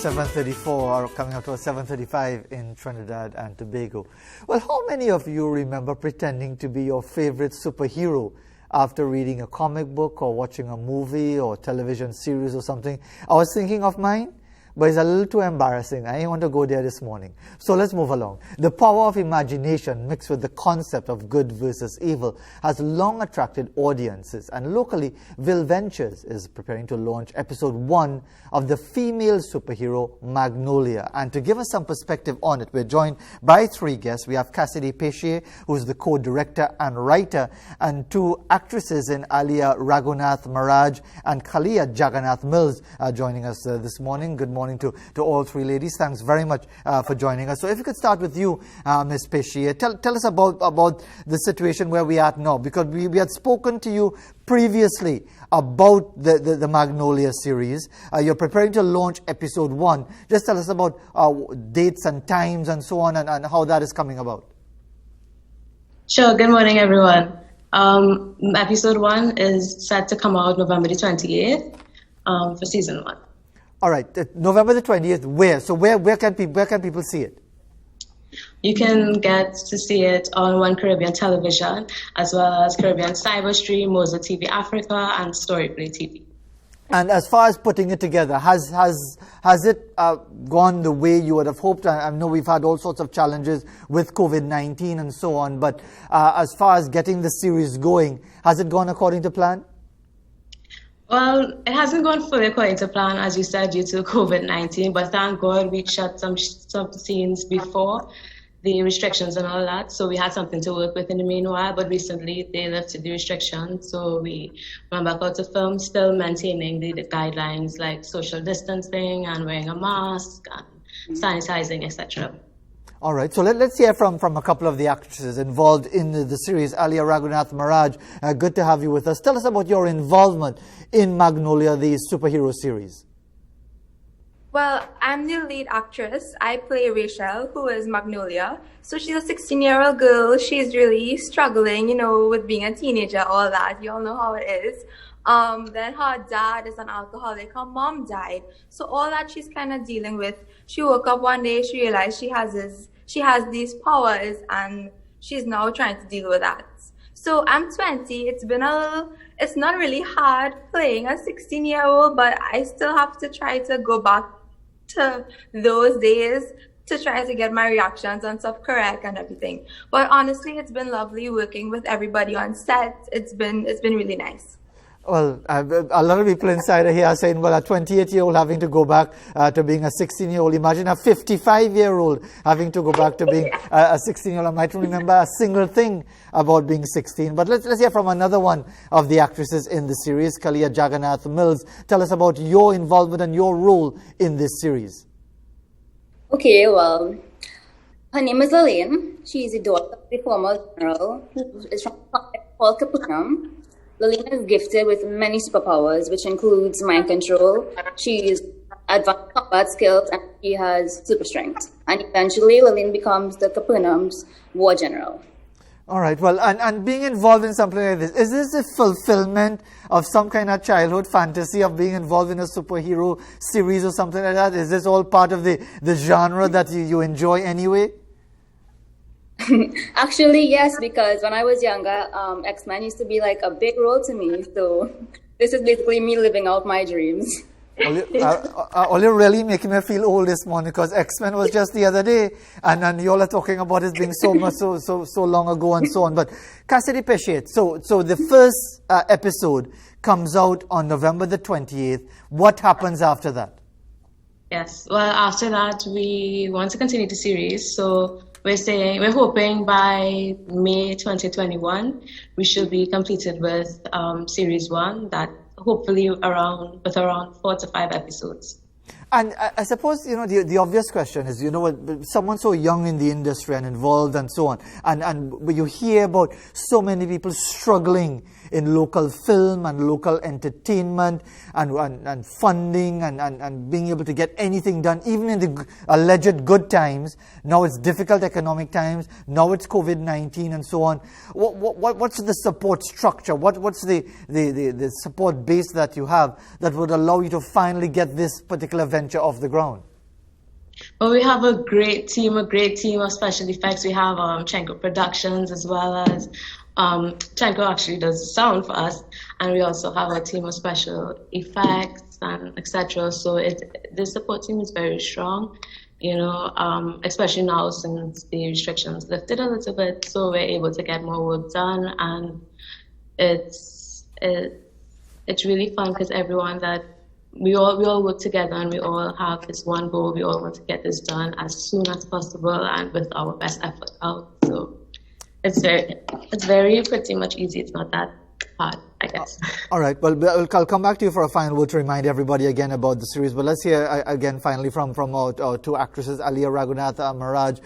7:34 or coming up to 7:35 in Trinidad and Tobago. Well, how many of you remember pretending to be your favorite superhero after reading a comic book or watching a movie or television series or something? I was thinking of mine, but it's a little too embarrassing. I didn't want to go there this morning. So let's move along. The power of imagination mixed with the concept of good versus evil has long attracted audiences, and locally, Will Ventures is preparing to launch episode 1 of the female superhero Magnolia. And to give us some perspective on it, we're joined by 3 guests. We have Cassidy Pescier, who's the co-director and writer, and 2 actresses in Alia Raghunath Maharaj and Kalia Jagannath Mills joining us this morning. Good morning to all 3 ladies. Thanks very much for joining us. So if you could start with you, Ms. Pescier, tell us about the situation where we are at now, because we had spoken to you previously about the Magnolia series. You're preparing to launch episode 1. Just tell us about dates and times and so on, and how that is coming about. Sure. Good morning, everyone. Episode 1 is set to come out November the 28th for season 1. All right, November the 20th. Where? So where can people see it? You can get to see it on One Caribbean Television, as well as Caribbean Cyberstream, Moza TV Africa, and Storyplay TV. And as far as putting it together, has it gone the way you would have hoped? I know we've had all sorts of challenges with COVID-19 and so on, but as far as getting the series going, has it gone according to plan? Well, it hasn't gone fully according to plan, as you said, due to COVID-19, but thank God we shot some scenes before the restrictions and all that, so we had something to work with in the meanwhile. But recently they lifted the restrictions, so we went back out to film, still maintaining the guidelines like social distancing and wearing a mask and sanitizing, etc. All right, so let's hear from a couple of the actresses involved in the series. Alia Raghunath Maharaj, good to have you with us. Tell us about your involvement in Magnolia, the superhero series. Well, I'm the lead actress. I play Rachel, who is Magnolia. So she's a 16-year-old girl. She's really struggling, with being a teenager, all that. You all know how it is. Then her dad is an alcoholic. Her mom died. So all that she's kind of dealing with. She woke up one day, she realized she has these powers, and she's now trying to deal with that. So I'm 20. It's not really hard playing a 16-year-old, but I still have to try to go back to those days to try to get my reactions and stuff correct and everything. But honestly, it's been lovely working with everybody on set. It's been really nice. Well, a lot of people inside here are saying, well, a 28-year-old having to go back to being a 16-year-old. Imagine a 55-year-old having to go back to being a 16-year-old. I might remember a single thing about being 16. But let's hear from another one of the actresses in the series, Kalia Jagannath Mills. Tell us about your involvement and your role in this series. Okay, well, her name is Lillian. She's the daughter of the former general who is from Paul Capernaum. Lillian is gifted with many superpowers, which includes mind control. She is advanced combat skills, and she has super strength. And eventually, Lillian becomes the Capernaum's war general. All right. Well, and being involved in something like this, is this a fulfillment of some kind of childhood fantasy of being involved in a superhero series or something like that? Is this all part of the genre that you enjoy anyway? Actually, yes, because when I was younger, X-Men used to be like a big role to me. So this is basically me living out my dreams. You're really making me feel old this morning, because X-Men was just the other day, and you all are talking about it being so much so long ago and so on. But Cassidy Pescier, so the first episode comes out on November the 28th. What happens after that? Yes, well, after that we want to continue the series, so we're hoping by May 2021 we should be completed with series 1, that hopefully around 4 to 5 episodes. And I suppose, the obvious question is, someone so young in the industry and involved and so on, and you hear about so many people struggling in local film and local entertainment and funding and being able to get anything done, even in the alleged good times. Now it's difficult economic times. Now it's COVID-19 and so on. What's the support structure? What's the support base that you have that would allow you to finally get this particular venture off the ground? Well, we have a great team of special effects. We have Chenko Productions as well as Chenko actually does the sound for us, and we also have a team of special effects and etc. So the support team is very strong, especially now since the restrictions lifted a little bit, so we're able to get more work done, and it's really fun because everyone that we all work together and we all have this one goal. We all want to get this done as soon as possible and with our best effort out. So it's very pretty much easy. It's not that hard, I guess. All right. Well, I'll come back to you for a final word to remind everybody again about the series. But let's hear again finally from our two actresses, Alia Raghunath and Maraj.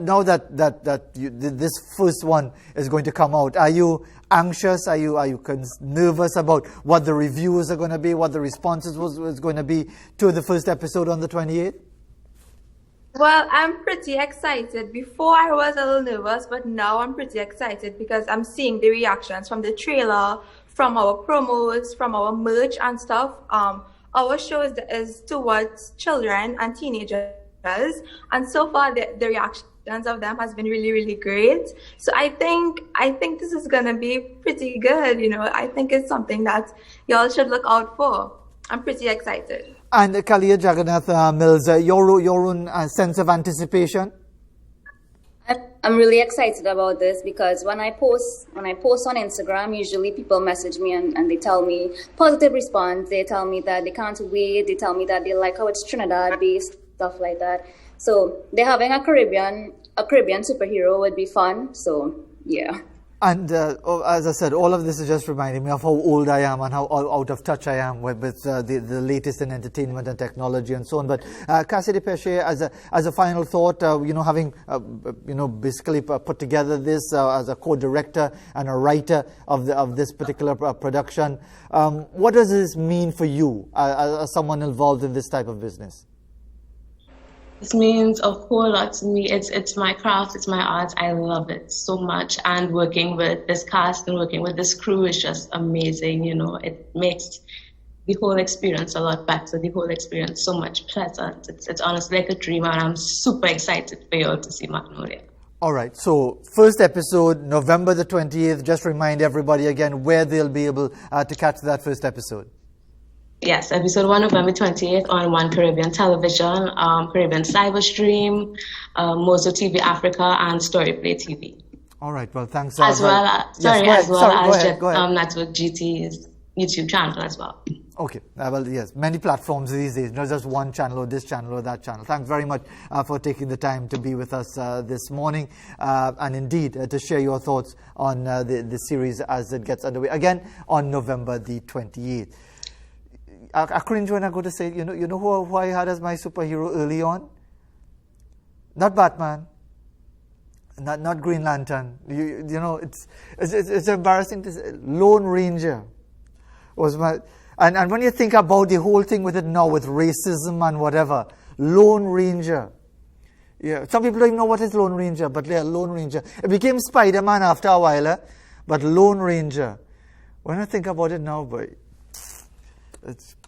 Now that this first one is going to come out, are you anxious? Are you nervous about what the reviews are going to be, what the responses was going to be to the first episode on the 28th? Well, I'm pretty excited. Before I was a little nervous, but now I'm pretty excited because I'm seeing the reactions from the trailer, from our promos, from our merch and stuff. Our show is towards children and teenagers, and so far the reactions of them has been really, really great. So I think this is gonna be pretty good. I think it's something that y'all should look out for. I'm pretty excited. And Kalia Jagannath Mills, your own sense of anticipation? I'm really excited about this because when I post on Instagram, usually people message me and they tell me positive response. They tell me that they can't wait. They tell me that they like how it's Trinidad based, stuff like that. So they're having a Caribbean superhero would be fun. So yeah. And as I said, all of this is just reminding me of how old I am and how out of touch I am with the latest in entertainment and technology and so on. But Cassidy Pesce, as a final thought, having basically put together this as a co-director and a writer of this particular production, what does this mean for you as someone involved in this type of business? This means a whole lot to me. It's my craft, it's my art. I love it so much. And working with this cast and working with this crew is just amazing. It makes the whole experience a lot better, the whole experience so much pleasant. It's honestly like a dream, and I'm super excited for you all to see Magnolia. All right, so first episode, November the 28th. Just remind everybody again where they'll be able to catch that first episode. Yes, episode 1, November 28th on One Caribbean Television, Caribbean Cyberstream, Mozo TV Africa, and Storyplay TV. All right, well, thanks. As well as Network GT's YouTube channel as well. Okay, well, yes, many platforms these days, not just one channel or this channel or that channel. Thanks very much for taking the time to be with us this morning and indeed to share your thoughts on the series as it gets underway. Again, on November the 28th. I cringe when I go to say, you know who I had as my superhero early on? Not Batman, not Green Lantern. It's embarrassing to say. Lone Ranger was my, and when you think about the whole thing with it now, with racism and whatever, Lone Ranger. Yeah, some people don't even know what is Lone Ranger, but yeah, Lone Ranger. It became Spider-Man after a while, but Lone Ranger. When I think about it now, boy.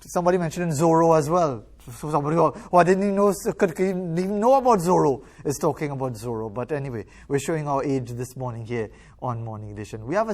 Somebody mentioned Zorro as well. So somebody who I didn't even know about Zorro is talking about Zorro. But anyway, we're showing our age this morning here on Morning Edition. We have a